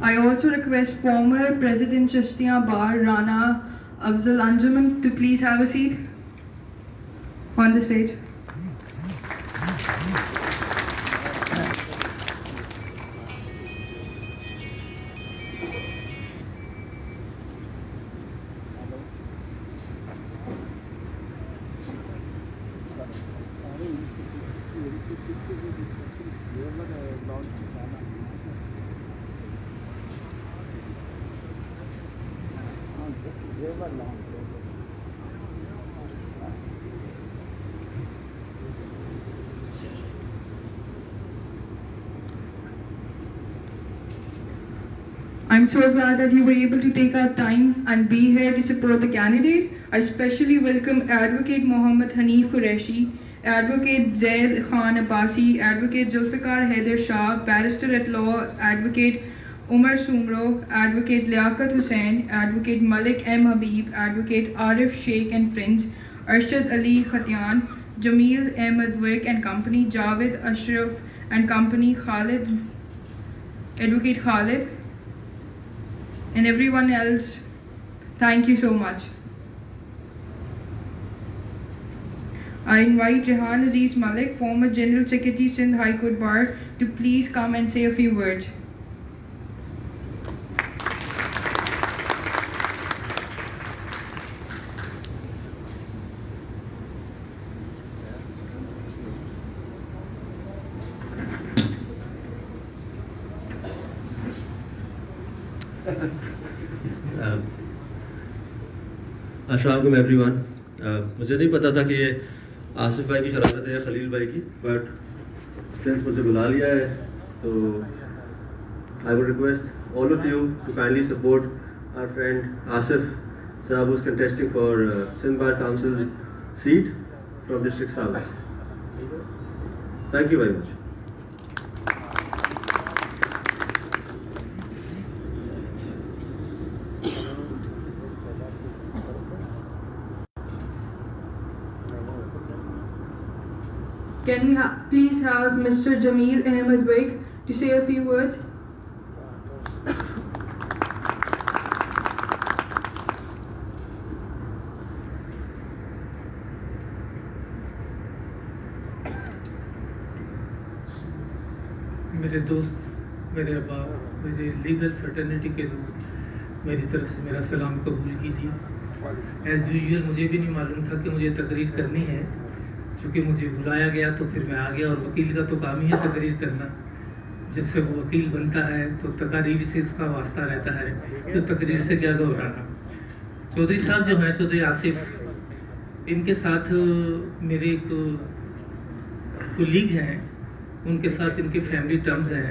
I also request former President Chashtiya Bar Rana Afzal Anjuman to please have a seat on the stage. I'm so glad that you were able to take out time and be here to support the candidate. I especially welcome Advocate Mohammad Hanif Qureshi, Advocate Zaid Khan Abbasi, Advocate Zulfikar Haider Shah, Barrister at Law, Advocate Umar Sumro, Advocate Liaquat Hussain, Advocate Malik M. Habib, Advocate Arif Sheikh and friends, Arshad Ali Khatian, Jamil Ahmed Wirk and company, Javed Ashraf and company, Advocate Khalid, and everyone else, thank you so much. I invite Rehan Aziz Malik, former General Secretary Sindh High Court Bar, to please come and say a few words. السلام علیکم every one. مجھے نہیں پتا تھا کہ یہ آصف بھائی کی شرارت ہے یا خلیل بھائی کی, بٹ سنس مجھے بلا لیا ہے تو I would request all of you to kindly support our friend Asif sahib who's contesting for Sindh Bar Council seat from District South. Thank you very much. Can we please have Mr. Jamil Ahmed Wirk to say a few words? میرے دوست, میرے احباب, میرے legal fraternity کے دوست, میری طرف سے میرا سلام قبول کیجیے. ایز یوزول مجھے بھی نہیں معلوم تھا کہ مجھے تقریر کرنی ہے, چونکہ مجھے بلایا گیا تو پھر میں آ گیا, اور وکیل کا تو کام ہی ہے تقریر کرنا. جب سے وہ وکیل بنتا ہے تو تقاریر سے اس کا واسطہ رہتا ہے, تو تقریر سے کیا گھبرانا. چودھری صاحب جو ہیں, چودھری آصف, ان کے ساتھ میرے ایک کولیگ ہیں, ان کے ساتھ ان کے فیملی ٹرمز ہیں,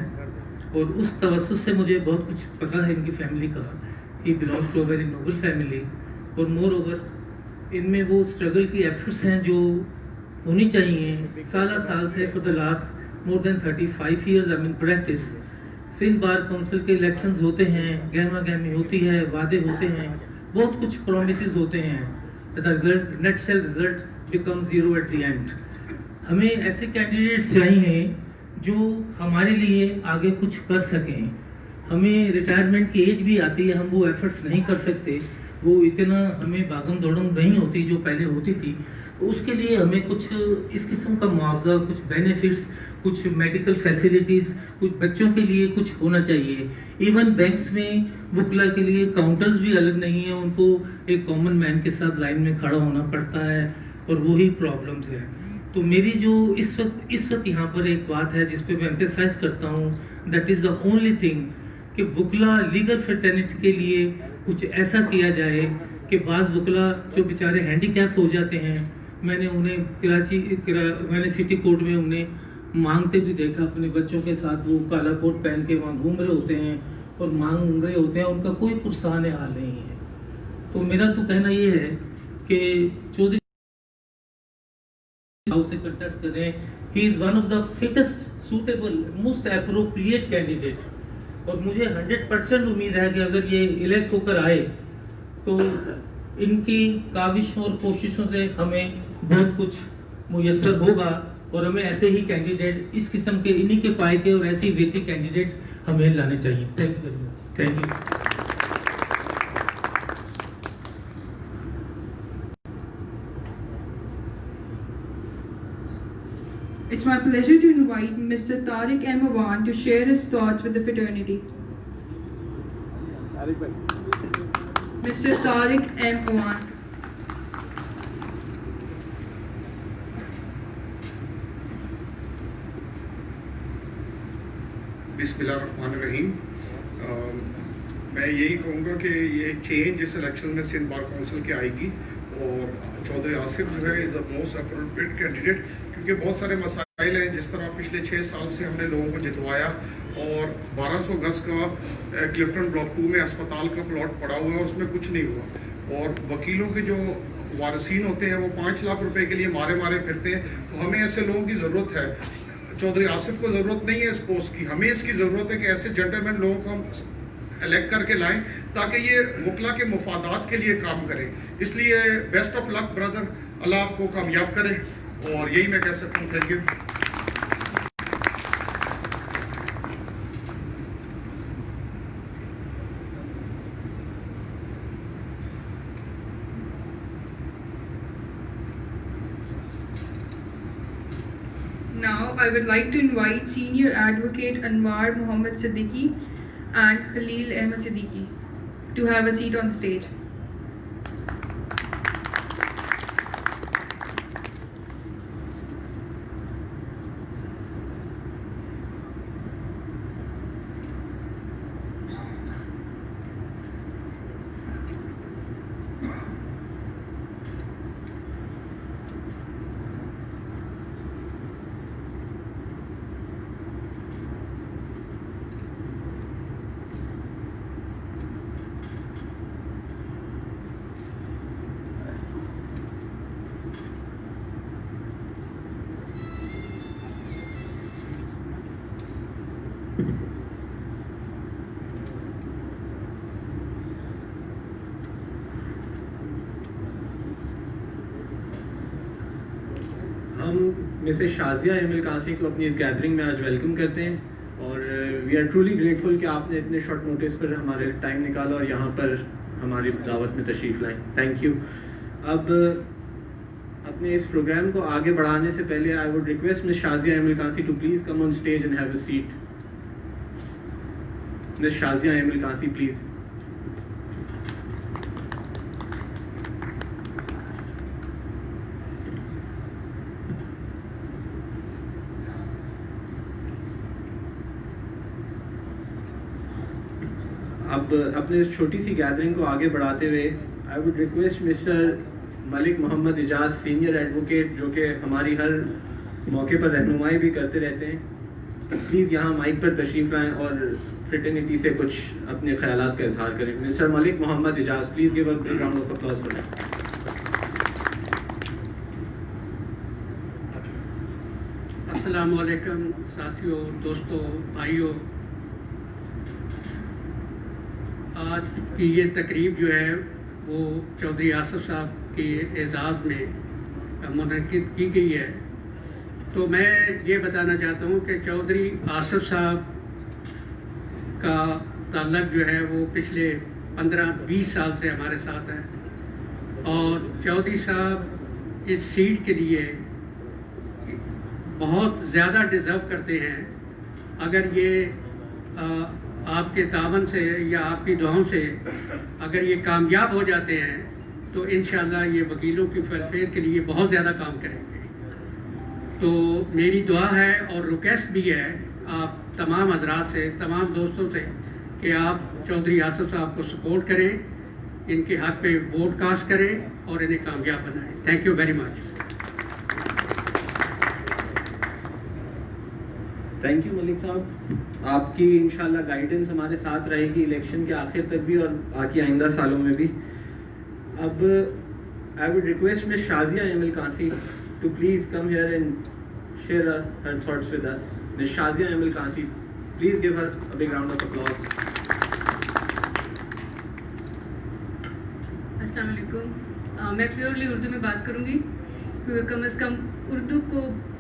اور اس توسط سے مجھے بہت کچھ پتہ ہے ان کی فیملی کا. He belongs to a very noble family, اور مور اوور ان میں وہ اسٹرگل کی ایفرٹس ہیں جو ہونی چاہیے. سالہ سال سے for the last more than 35 years I am in practice. Sindh bar council کے الیکشنز ہوتے ہیں, گہما گہمی ہوتی ہے, وعدے ہوتے ہیں, بہت کچھ پرومسز ہوتے ہیں. Result net sale result become zero at the end. ہمیں ایسے کینڈیڈیٹس چاہیے جو ہمارے لیے آگے کچھ کر سکیں. ہمیں ریٹائرمنٹ کی ایج بھی آتی ہے, ہم وہ ایفرٹس نہیں کر سکتے, وہ اتنا ہمیں بھاگم دوڑم نہیں ہوتی جو پہلے ہوتی تھی. اس کے لیے ہمیں کچھ اس قسم کا معاوضہ, کچھ بینیفٹس, کچھ میڈیکل فیسلٹیز, کچھ بچوں کے لیے کچھ ہونا چاہیے. ایون بینکس میں وکلا کے لیے کاؤنٹرز بھی الگ نہیں ہیں, ان کو ایک کامن مین کے ساتھ لائن میں کھڑا ہونا پڑتا ہے, اور وہی پرابلمز ہیں. تو میری جو اس وقت یہاں پر ایک بات ہے جس پہ میں ایمفیسائز کرتا ہوں, that is the only thing, کہ وکلا لیگل فرٹرنیٹی کے لیے کچھ ایسا کیا جائے کہ بعض وکلا جو بیچارے ہینڈی کیپ ہو جاتے ہیں, میں نے انہیں میں نے سٹی کورٹ میں انہیں مانگتے بھی دیکھا اپنے بچوں کے ساتھ. وہ کالا کوٹ پہن کے وہاں گھوم رہے ہوتے ہیں اور مانگ رہے ہوتے ہیں, ان کا کوئی پرسان حال نہیں ہے. تو میرا تو کہنا یہ ہے کہ چودھری سے کنٹیسٹ کریں. He is one of the fittest, suitable, most appropriate candidate, اور مجھے 100% امید ہے کہ اگر یہ الیکٹ ہو کر آئے تو ان کی کاوشوں اور کوششوں سے ہمیں بہت کچھ میسر ہوگا. اور ہمیں ایسے ہی کینڈیڈیٹ اس قسم کے انہی کے پائے کے اور ایسی ویٹی کینڈیڈیٹ ہمیں لانے چاہیے. Thank you very much. Thank you. It's my pleasure to invite Mr. Tariq M. Awan to share his thoughts with the fraternity. Mr. Tariq M. Awan. بسم اللہ الرحمن الرحیم. میں یہی کہوں گا کہ یہ چینج اس الیکشن میں سندھ بار کونسل کی آئے گی اور چودھری آصف جو ہے از اے موسٹ اپروپریٹ کینڈیڈیٹ, کیونکہ بہت سارے مسائل ہیں. جس طرح پچھلے 6 سال سے ہم نے لوگوں کو جتوایا اور 1200 گز کا کلفٹن بلاک 2 میں اسپتال کا پلاٹ پڑا ہوا ہے اور اس میں کچھ نہیں ہوا, اور وکیلوں کے جو وارثین ہوتے ہیں وہ 5 لاکھ روپے کے لیے مارے پھرتے ہیں. تو ہمیں ایسے لوگوں کی ضرورت ہے. چودھری آصف کو ضرورت نہیں ہے اس پوسٹ کی, ہمیں اس کی ضرورت ہے کہ ایسے جنٹلمین لوگوں کو ہم الیکٹ کر کے لائیں تاکہ یہ وکلا کے مفادات کے لیے کام کریں. اس لیے بیسٹ آف لک برادر, اللہ آپ کو کامیاب کرے, اور یہی میں کہہ سکتا ہوں. Thank you. Now, I would like to invite Senior Advocate Anwar Muhammad Siddiqui and Khalil Ahmed Siddiqui to have a seat on the stage. ہم مسز شازیہ ایم قاسی کو اپنی اس گیدرنگ میں آج ویلکم کرتے ہیں, اور وی آر ٹرولی گریٹفل کہ آپ نے اتنے شارٹ نوٹس پر ہمارے ٹائم نکالا اور یہاں پر ہماری دعوت میں تشریف لائیں. Thank you. اب اپنے اس پروگرام کو آگے بڑھانے سے پہلے I would request Miss Shazia M Qasi to please come on stage and have a seat. Miss Shazia M Qasi please. اب اپنے اس چھوٹی سی گیدرنگ کو آگے بڑھاتے ہوئے I would request mister Malik Muhammad Ijaz, senior advocate جو کہ ہماری ہر موقع پر رہنمائی بھی کرتے رہتے ہیں, پلیز یہاں مائک پر تشریف لائیں اور فریٹرنیٹی سے کچھ اپنے خیالات کا اظہار کریں. Mister Malik Muhammad Ejaz, please give a big round of applause for them. السلام علیکم ساتھیوں, دوستوں, بھائیوں. آج کی یہ تقریب جو ہے وہ چودھری آصف صاحب کے اعزاز میں منعقد کی گئی ہے. تو میں یہ بتانا چاہتا ہوں کہ چودھری آصف صاحب کا تعلق جو ہے وہ پچھلے 15-20 سال سے ہمارے ساتھ ہے, اور چودھری صاحب اس سیٹ کے لیے بہت زیادہ ڈیزرو کرتے ہیں. اگر یہ آپ کے تعاون سے یا آپ کی دعاؤں سے اگر یہ کامیاب ہو جاتے ہیں تو انشاءاللہ یہ وکیلوں کی ویلفیئر کے لیے بہت زیادہ کام کریں گے. تو میری دعا ہے اور ریکویسٹ بھی ہے آپ تمام حضرات سے, تمام دوستوں سے, کہ آپ چودھری آصف صاحب کو سپورٹ کریں, ان کے حق پہ ووٹ کاسٹ کریں اور انہیں کامیاب بنائیں. Thank you very much. Thank you Malik صاحب. آپ کی انشاءاللہ گائیڈنس ہمارے ساتھ رہے گی الیکشن کے آخر تک بھی اور باقی آئندہ سالوں میں بھی. اب I would request Miss Shazia M Qasi to please come here and share her thoughts with us. Miss Shazia M Qasi, please give her a big round of applause. السلام علیکم. میں پیورلی اردو میں بات کروں گی کیونکہ کم از کم اردو کو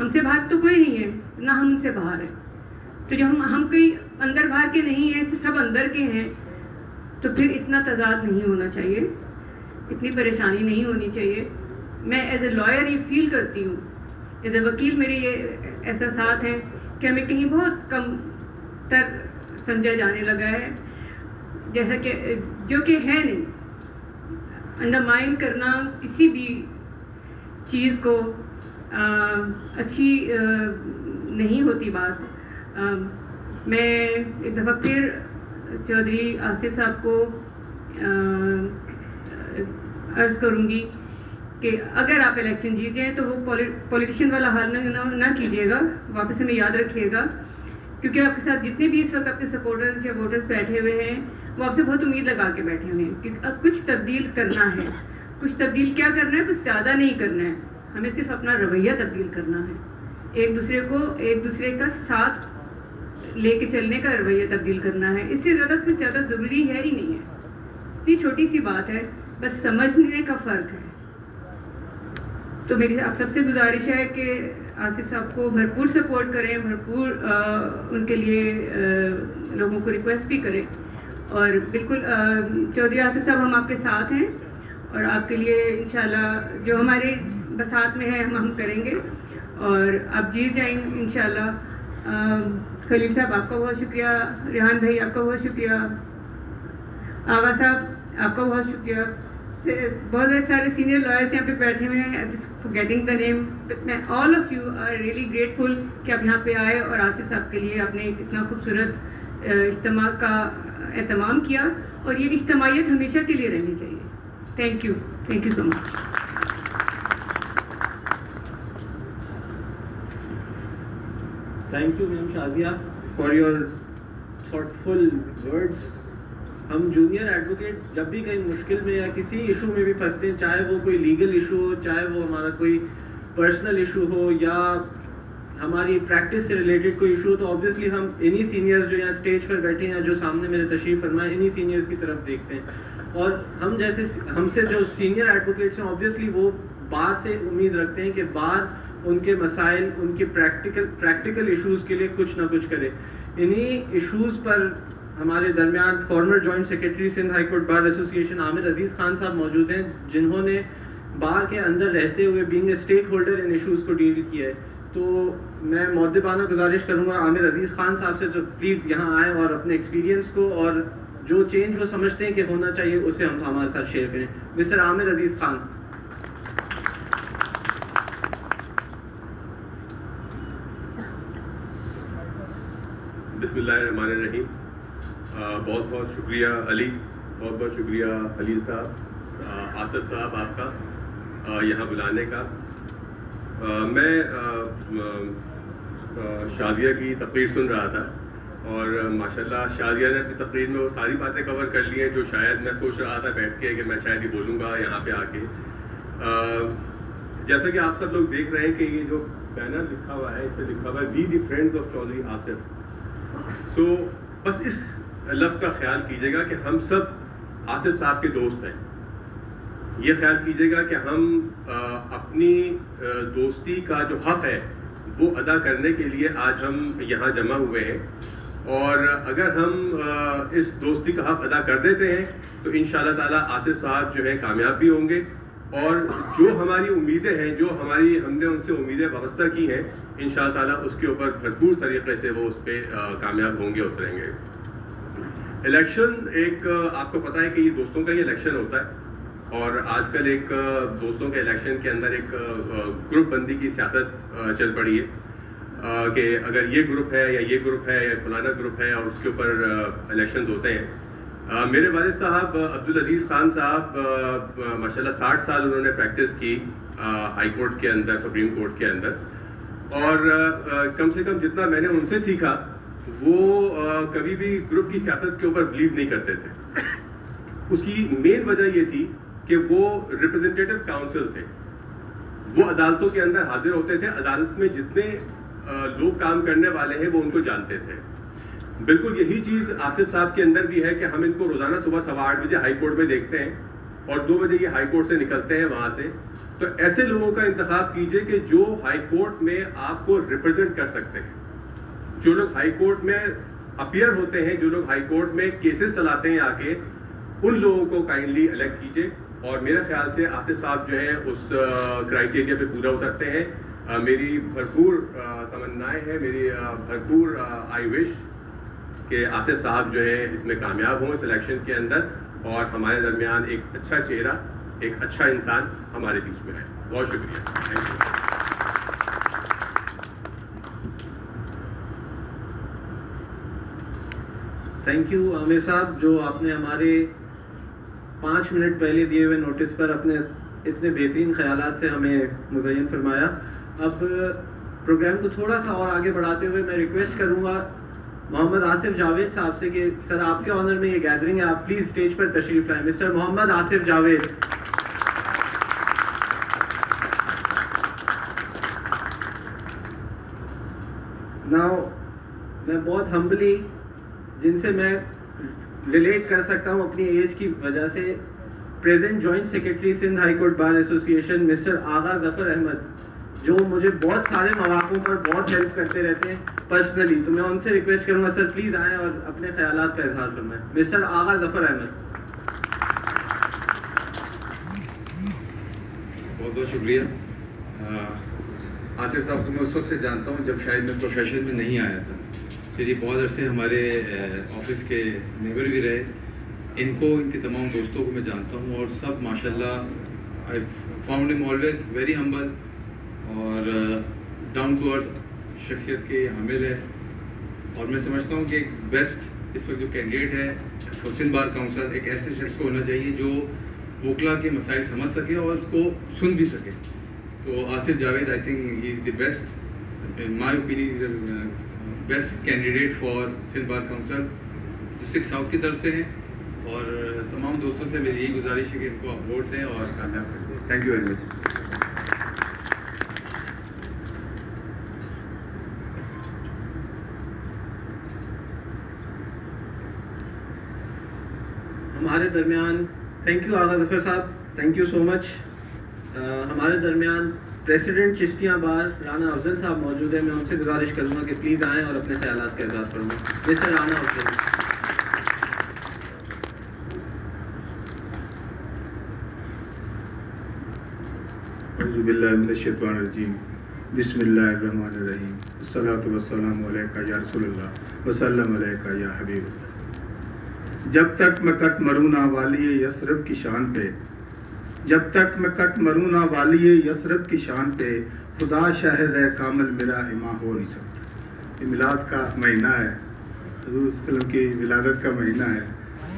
ہم سے باہر تو کوئی نہیں ہے، نہ ہم ان سے باہر ہیں. تو جو ہم کوئی اندر باہر کے نہیں ہیں، سب اندر کے ہیں، تو پھر اتنا تضاد نہیں ہونا چاہیے، اتنی پریشانی نہیں ہونی چاہیے. میں ایز اے لائر یہ فیل کرتی ہوں، ایز اے وکیل میرے یہ احساسات ہیں کہ ہمیں کہیں بہت کم تر سمجھا جانے لگا ہے، جیسا کہ جو کہ ہے نہیں. انڈرمائن کرنا کسی بھی چیز کو اچھی نہیں ہوتی بات. میں ایک دفعہ پھر چودھری آصف صاحب کو عرض کروں گی کہ اگر آپ الیکشن جیت جائیں تو وہ پولیٹیشین والا حال نہ کیجیے گا، واپس ہمیں یاد رکھیے گا، کیونکہ آپ کے ساتھ جتنے بھی اس وقت آپ کے سپورٹرز یا ووٹرز بیٹھے ہوئے ہیں وہ آپ سے بہت امید لگا کے بیٹھے ہوئے ہیں کہ کچھ تبدیل کرنا ہے. کچھ تبدیل کیا کرنا ہے؟ کچھ زیادہ نہیں کرنا ہے، ہمیں صرف اپنا رویہ تبدیل کرنا ہے، ایک دوسرے کا ساتھ لے کے چلنے کا رویہ تبدیل کرنا ہے. اس سے زیادہ کچھ زیادہ ضروری ہے ہی نہیں ہے. اتنی چھوٹی سی بات ہے، بس سمجھنے کا فرق ہے. تو میری آپ سب سے گزارش ہے کہ آصف صاحب کو بھرپور سپورٹ کریں، بھرپور ان کے لیے لوگوں کو ریکویسٹ بھی کریں. اور بالکل چودھری آصف صاحب ہم آپ کے ساتھ ہیں اور آپ کے لیے انشاءاللہ جو ہمارے بساط میں ہے ہم کریں گے اور آپ جیت جائیں گے انشاءاللہ. خلیل صاحب آپ کا بہت شکریہ، ریحان بھائی آپ کا بہت شکریہ، آغا صاحب آپ کا بہت شکریہ. بہت سارے سینئر لائرس یہاں پہ بیٹھے ہوئے ہیں، فارگیٹنگ دا نیم. میں all of you are really grateful کہ آپ یہاں پہ آئے اور آصف صاحب کے لیے آپ نے اتنا خوبصورت اجتماع کا اہتمام کیا، اور یہ اجتماعیت ہمیشہ کے لیے رہنی چاہیے. Thank you so much. Thank you ma'am Shazia for your thoughtful words. ہم جونیئر ایڈوکیٹ جب بھی کہیں مشکل میں یا کسی ایشو میں بھی پھنستے ہیں، چاہے وہ کوئی لیگل ایشو ہو، چاہے وہ ہمارا کوئی پرسنل ایشو ہو یا ہماری پریکٹس سے ریلیٹڈ کوئی ایشو ہو، تو آبویسلی ہم انہی سینئرز جو یہاں اسٹیج پر بیٹھے ہیں، جو سامنے میرے تشریف فرمائے، انہی سینئرز کی طرف دیکھتے ہیں. اور ہم سے جو سینئر ایڈوکیٹس ہیں آبویسلی وہ بار سے امید رکھتے ہیں کہ بار ان کے مسائل، ان کے پریکٹیکل ایشوز کے لیے کچھ نہ کچھ کرے. انہی ایشوز پر ہمارے درمیان former joint secretary Sindh high court bar association Aamir Aziz Khan صاحب موجود ہیں، جنہوں نے بار کے اندر رہتے ہوئے being a stake holder in issues کو ڈیل کیا ہے. تو میں مؤدبانہ گزارش کروں گا عامر عزیز خان صاحب سے تو پلیز یہاں آئیں اور اپنے ایکسپیرینس کو اور جو چینج وہ سمجھتے ہیں کہ ہونا چاہیے اسے ہم ہمارے ساتھ شیئر کریں. مسٹر عامر عزیز خان. بسم اللہ الرحمن الرحیم. بہت بہت شکریہ علی، بہت بہت شکریہ خلیل صاحب، آصف صاحب آپ کا یہاں بلانے کا. میں شادیہ کی تقریر سن رہا تھا اور ماشاءاللہ شادیہ نے اپنی تقریر میں وہ ساری باتیں کور کر لی ہیں جو شاید میں سوچ رہا تھا بیٹھ کے کہ میں شاید ہی بولوں گا یہاں پہ آ کے. جیسا کہ آپ سب لوگ دیکھ رہے ہیں کہ یہ جو بینر لکھا ہوا ہے، اس پہ لکھا ہوا ہے وی دی فرینڈز آف چودھری آصف. سو بس اس لفظ کا خیال کیجیے گا کہ ہم سب آصف صاحب کے دوست ہیں. یہ خیال کیجیے گا کہ ہم اپنی دوستی کا جو حق ہے وہ ادا کرنے کے لیے آج ہم یہاں جمع ہوئے ہیں. اور اگر ہم اس دوستی کا حق ادا کر دیتے ہیں تو انشاءاللہ تعالیٰ آصف صاحب جو ہے کامیاب بھی ہوں گے، اور جو ہماری امیدیں ہیں، جو ہم نے ان سے امیدیں وابستہ کی ہیں، انشاءاللہ تعالیٰ اس کے اوپر بھرپور طریقے سے وہ اس پہ کامیاب ہوں گے، اتریں گے. الیکشن ایک آپ کو پتہ ہے کہ یہ دوستوں کا ہی الیکشن ہوتا ہے، اور آج کل ایک دوستوں کے الیکشن کے اندر ایک گروپ بندی کی سیاست چل پڑی ہے کہ اگر یہ گروپ ہے یا یہ گروپ ہے یا فلانا گروپ ہے اور اس کے اوپر الیکشنز ہوتے ہیں. میرے والد صاحب عبدالعزیز خان صاحب ماشاءاللہ 60 سال انہوں نے پریکٹس کی ہائی کورٹ کے اندر، سپریم کورٹ کے اندر، اور کم سے کم جتنا میں نے ان سے سیکھا وہ کبھی بھی گروپ کی سیاست کے اوپر بلیو نہیں کرتے تھے. اس کی مین وجہ یہ تھی کہ وہ ریپرزنٹیٹیو کاؤنسل تھے، وہ عدالتوں کے اندر حاضر ہوتے تھے، عدالت میں جتنے لوگ کام کرنے والے ہیں وہ ان کو جانتے تھے. بالکل یہی چیز آصف صاحب کے اندر بھی ہے کہ ہم ان کو روزانہ صبح 8:15 بجے ہائی کورٹ میں دیکھتے ہیں اور 2 بجے یہ ہائی کورٹ سے نکلتے ہیں وہاں سے. تو ایسے لوگوں کا انتخاب کیجئے کہ جو ہائی کورٹ میں آپ کو ریپرزینٹ کر سکتے ہیں. جو لوگ ہائی کورٹ میں اپیئر ہوتے ہیں, جو لوگ ہائی کورٹ میں کیسز چلاتے ہیں آ کے, ان لوگوں کو کائنڈلی الیکٹ کیجئے. اور میرے خیال سے آصف صاحب جو ہیں اس کرائٹیریا پہ پورا اترتے ہیں. میری بھرپور تمنائیں ہیں, میری بھرپور آئی وش کہ آصف صاحب جو ہے اس میں کامیاب ہوں اس الیکشن کے اندر, اور ہمارے درمیان ایک اچھا چہرہ, ایک اچھا انسان ہمارے بیچ میں ہے. بہت شکریہ. Thank you. تھینک یو عامر صاحب, جو آپ نے ہمارے 5 منٹ پہلے دیے ہوئے نوٹس پر اپنے اتنے بہترین خیالات سے ہمیں مزین فرمایا. اب پروگرام کو تھوڑا سا اور آگے بڑھاتے ہوئے میں ریکویسٹ کروں گا محمد آصف جاوید صاحب سے کہ سر آپ کے آنر میں یہ گیدرنگ ہے, آپ پلیز اسٹیج پر تشریف لائیں. مسٹر محمد آصف جاوید. ناؤ میں بہت ہمبلی, جن سے میں ریلیٹ کر سکتا ہوں اپنی ایج کی وجہ سے, present joint secretary Sindh high court bar association mister Agha Zafar Ahmed, جو مجھے بہت سارے مواقعوں پر بہت ہیلپ کرتے رہتے ہیں پرسنلی. تو میں ان سے ریکویسٹ کروں گا سر پلیز آئیں اور اپنے خیالات کا اظہار فرمائیں. مسٹر آغا ظفر احمد. بہت بہت شکریہ. آصف صاحب کو میں اس وقت سے جانتا ہوں جب شاید میں پروفیشن میں نہیں آیا تھا. پھر یہ بہت عرصے ہمارے آفس کے نیبر بھی رہے. ان کو, ان کے تمام دوستوں کو میں جانتا ہوں, اور سب ماشاء اللہ آئی فاؤنڈ ہم آلویز ویری ہمبل اور ڈاؤن ٹو ارتھ شخصیت کے حامل ہے. اور میں سمجھتا ہوں کہ ایک بیسٹ اس وقت جو کینڈیڈیٹ ہے فار سندھ بار کاؤنسل, ایک ایسے شخص کو ہونا چاہیے جو وکلا کے مسائل سمجھ سکے اور اس کو سن بھی سکے. تو Asif Javed I think he is the best in my opinion, best candidate for Sindh bar council district south کی طرف سے ہیں. اور تمام دوستوں سے میری یہی گزارش ہے کہ ان کو آپ ووٹ دیں اور کامیاب کر دیں. تھینک یو ویری مچ. ہمارے درمیان, تھینک یو آغا ظفر صاحب, تھینک یو سو مچ. ہمارے درمیان پریسیڈنٹ چشتیاں بار رانا افضل صاحب موجود ہیں. میں ان سے گزارش کروں گا کہ پلیز آئیں اور اپنے خیالات کا اظہار فرمائیں. مسٹر رانا افضل. اعوذ باللہ من الشیطان الرجیم. بسم اللہ الرحمن الرحیم. الصلاۃ والسلام علیکہ یا رسول اللہ وسلم علیکہ یا حبیب اللہ. جب تک میں کٹ مروں نہ والی یثرب کی شان پہ, جب تک میں کٹ مروں نہ والی یثرب کی شان پہ, خدا شاہد ہے کامل میرا امام ہو نہیں سکتا. یہ میلاد کا مہینہ ہے, حضور صلی اللہ علیہ وسلم کی ولادت کا مہینہ ہے.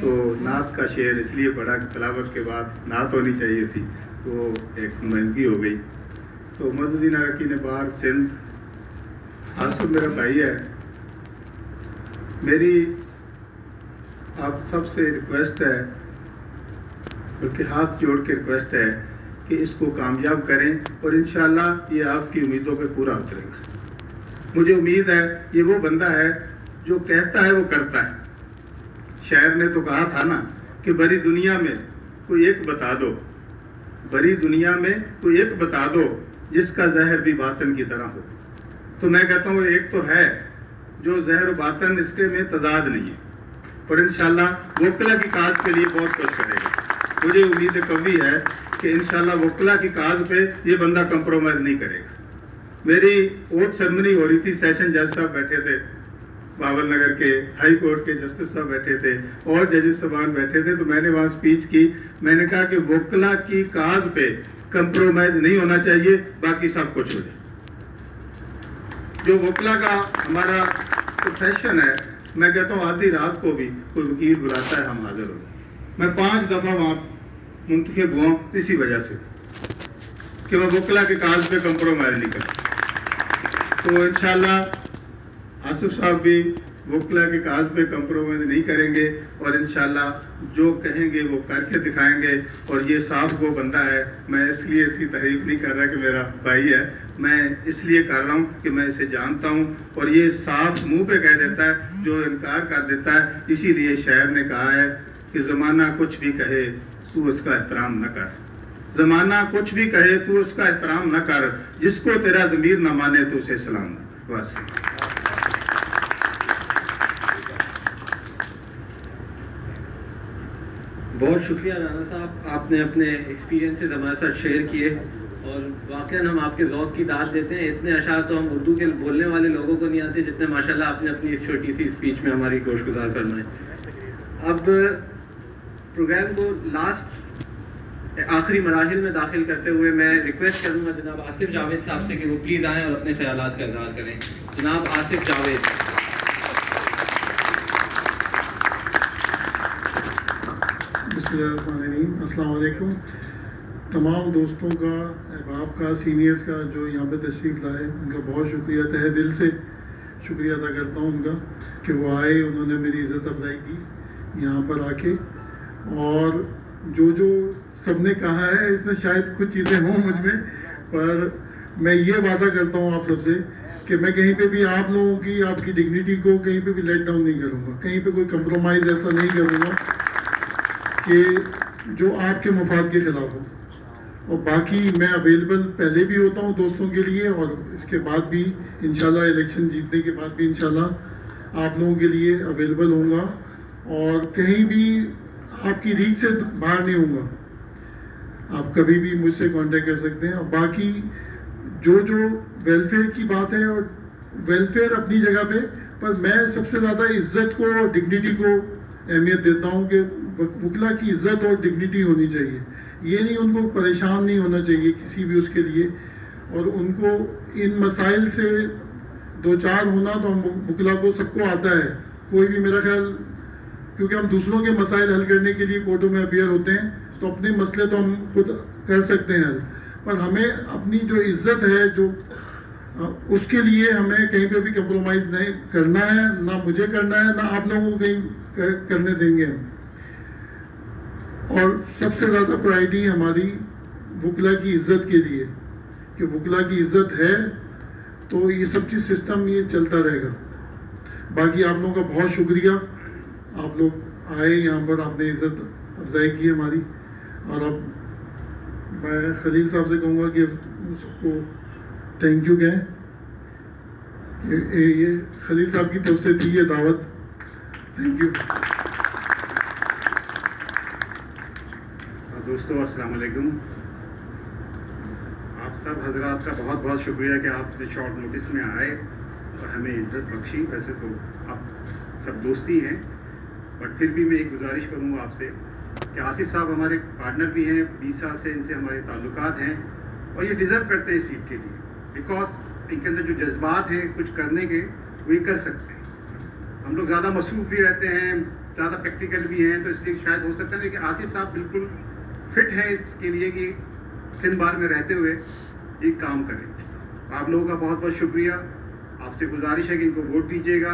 تو نعت کا شعر اس لیے پڑھا کہ تلاوت کے بعد نعت ہونی چاہیے تھی, تو ایک نمائندگی ہو گئی. تو معززین اراکین بار سندھ, آصف میرا بھائی ہے. میری آپ سب سے ریکویسٹ ہے, بلکہ ہاتھ جوڑ کے ریکویسٹ ہے کہ اس کو کامیاب کریں, اور انشاءاللہ یہ آپ کی امیدوں پہ پورا اترے گا. مجھے امید ہے یہ وہ بندہ ہے جو کہتا ہے وہ کرتا ہے. شاعر نے تو کہا تھا نا کہ بری دنیا میں کوئی ایک بتا دو, بری دنیا میں کوئی ایک بتا دو جس کا زہر بھی باطن کی طرح ہو. تو میں کہتا ہوں ایک تو ہے جو زہر و باطن اس کے میں تضاد نہیں ہے, اور انشاءاللہ وکلا کی کاز کے لیے بہت کچھ کرے گا. مجھے امید قوی ہے کہ انشاءاللہ وکلا کی کاز پہ یہ بندہ کمپرومائز نہیں کرے گا. میری اوتھ سرمنی ہو رہی تھی, سیشن جج صاحب بیٹھے تھے, باول نگر کے ہائی کورٹ کے جسٹس صاحب بیٹھے تھے, اور ججز صاحبان بیٹھے تھے. تو میں نے وہاں سپیچ کی, میں نے کہا کہ وکلا کی کاز پہ کمپرومائز نہیں ہونا چاہیے, باقی سب کچھ ہو جائے. جو وکلا کا ہمارا پروفیشن ہے, میں کہتا ہوں آدھی رات کو بھی کوئی وکیل بلاتا ہے ہم حاضر ہو جائیں. میں 5 دفعہ وہاں منتخب ہوا اسی وجہ سے کہ میں وکلا کے کاز پہ کمپرومائز نہیں کرتا. تو انشاءاللہ آصف صاحب بھی وکلا کے کاز پہ کمپرومائز نہیں کریں گے, اور انشاءاللہ جو کہیں گے وہ کر کے دکھائیں گے. اور یہ صاف وہ بندہ ہے, میں اس لیے اس کی تعریف نہیں کر رہا کہ میرا بھائی ہے, میں اس لیے کر رہا ہوں کہ میں اسے جانتا ہوں, اور یہ صاف منہ پہ کہہ دیتا ہے جو انکار کر دیتا ہے. اسی لیے شاعر نے کہا ہے کہ زمانہ کچھ بھی کہے تو اس کا احترام نہ کر. زمانہ کچھ بھی کہے تو اس کا احترام نہ کر. جس کو تیرا ضمیر نہ مانے تو اسے سلام نہ کر. بس. بہت شکریہ رانا صاحب، آپ نے اپنے ایکسپیرینسز ہمارے ساتھ شیئر کیے اور واقعاً ہم آپ کے ذوق کی داد دیتے ہیں. اتنے اشعار تو ہم اردو کے بولنے والے لوگوں کو نہیں آتے جتنے ماشاءاللہ آپ نے اپنی اس چھوٹی سی اسپیچ میں ہماری گوش گزار فرمائے. اب پروگرام کو آخری مراحل میں داخل کرتے ہوئے میں ریکویسٹ کروں گا جناب آصف جاوید صاحب سے کہ وہ پلیز آئیں اور اپنے خیالات کا اظہار کریں. جناب آصف جاوید. بسم اللہ الرحمن الرحیم. السلام علیکم. تمام دوستوں کا، احباب کا، سینئرز کا جو یہاں پہ تشریف لائے، ان کا بہت شکریہ، تہہ دل سے شکریہ ادا کرتا ہوں ان کا کہ وہ آئے، انہوں نے میری عزت افزائی کی یہاں پر آ کے. اور جو سب نے کہا ہے اس میں شاید کچھ چیزیں ہوں مجھ میں، پر میں یہ وعدہ کرتا ہوں آپ سب سے کہ میں کہیں پہ بھی آپ لوگوں کی، آپ کی ڈگنیٹی کو کہیں پہ بھی لیٹ ڈاؤن نہیں کروں گا. کہیں پہ کوئی کمپرومائز ایسا نہیں کروں گا کہ جو آپ کے مفاد کے خلاف ہو. اور باقی میں اویلیبل پہلے بھی ہوتا ہوں دوستوں کے لیے، اور اس کے بعد بھی انشاءاللہ الیکشن جیتنے کے بعد بھی انشاءاللہ آپ لوگوں کے لیے اویلیبل ہوں گا، اور کہیں بھی آپ کی ریچ سے باہر نہیں ہوں گا. آپ کبھی بھی مجھ سے کانٹیکٹ کر سکتے ہیں. اور باقی جو ویلفیئر کی بات ہے، اور ویلفیئر اپنی جگہ پہ، پر میں سب سے زیادہ عزت کو اور ڈگنیٹی کو اہمیت دیتا ہوں کہ وکلا کی عزت اور ڈگنیٹی ہونی چاہیے. یہ نہیں، ان کو پریشان نہیں ہونا چاہیے کسی بھی اس کے لیے، اور ان کو ان مسائل سے دو چار ہونا تو ہم وکلا کو سب کو آتا ہے. کوئی بھی میرا خیال، کیونکہ ہم دوسروں کے مسائل حل کرنے کے لیے کورٹوں میں اپیئر ہوتے ہیں تو اپنے مسئلے تو ہم خود کر سکتے ہیں حل، پر ہمیں اپنی جو عزت ہے جو اس کے لیے ہمیں کہیں پہ بھی کمپرومائز نہیں کرنا ہے. نہ مجھے کرنا ہے، نہ آپ لوگوں کو کہیں کرنے دیں گے ہم. اور سب سے زیادہ پرائرٹی ہماری وکلا کی عزت کے لیے، کہ وکلا کی عزت ہے تو یہ سب چیز سسٹم یہ چلتا رہے گا. باقی آپ لوگوں کا بہت شکریہ، آپ لوگ آئے یہاں پر، آپ نے عزت افزائی کی ہماری. اور اب میں خلیل صاحب سے کہوں گا کہ اس کو تھینک یو کہیں. یہ خلیل صاحب کی طرف سے تھی یہ دعوت. Thank you. دوستو السلام علیکم. آپ سب حضرات کا بہت بہت شکریہ کہ آپ نے شارٹ نوٹس میں آئے اور ہمیں عزت بخشی. ویسے تو آپ سب دوستی ہیں، بٹ پھر بھی میں ایک گزارش کروں گا آپ سے کہ آصف صاحب ہمارے پارٹنر بھی ہیں، 20 سال سے ان سے ہمارے تعلقات ہیں، اور یہ ڈیزرو کرتے ہیں سیٹ کے لیے، بیکاز ان کے اندر جو جذبات ہیں کچھ کرنے کے وہ یہ کر سکتے ہیں. ہم لوگ زیادہ مصروف بھی رہتے ہیں، زیادہ پریکٹیکل بھی ہیں، تو اس لیے شاید ہو سکتا ہے لیکن آصف صاحب بالکل فٹ ہے اس کے لیے کہ سندھ بار میں رہتے ہوئے یہ کام کریں. آپ لوگوں کا بہت بہت شکریہ. آپ سے گزارش ہے کہ ان کو ووٹ دیجیے گا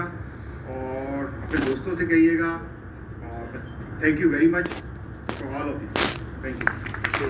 اور اپنے دوستوں سے کہیے گا. اور بس thank you very much for all of this. Thank you.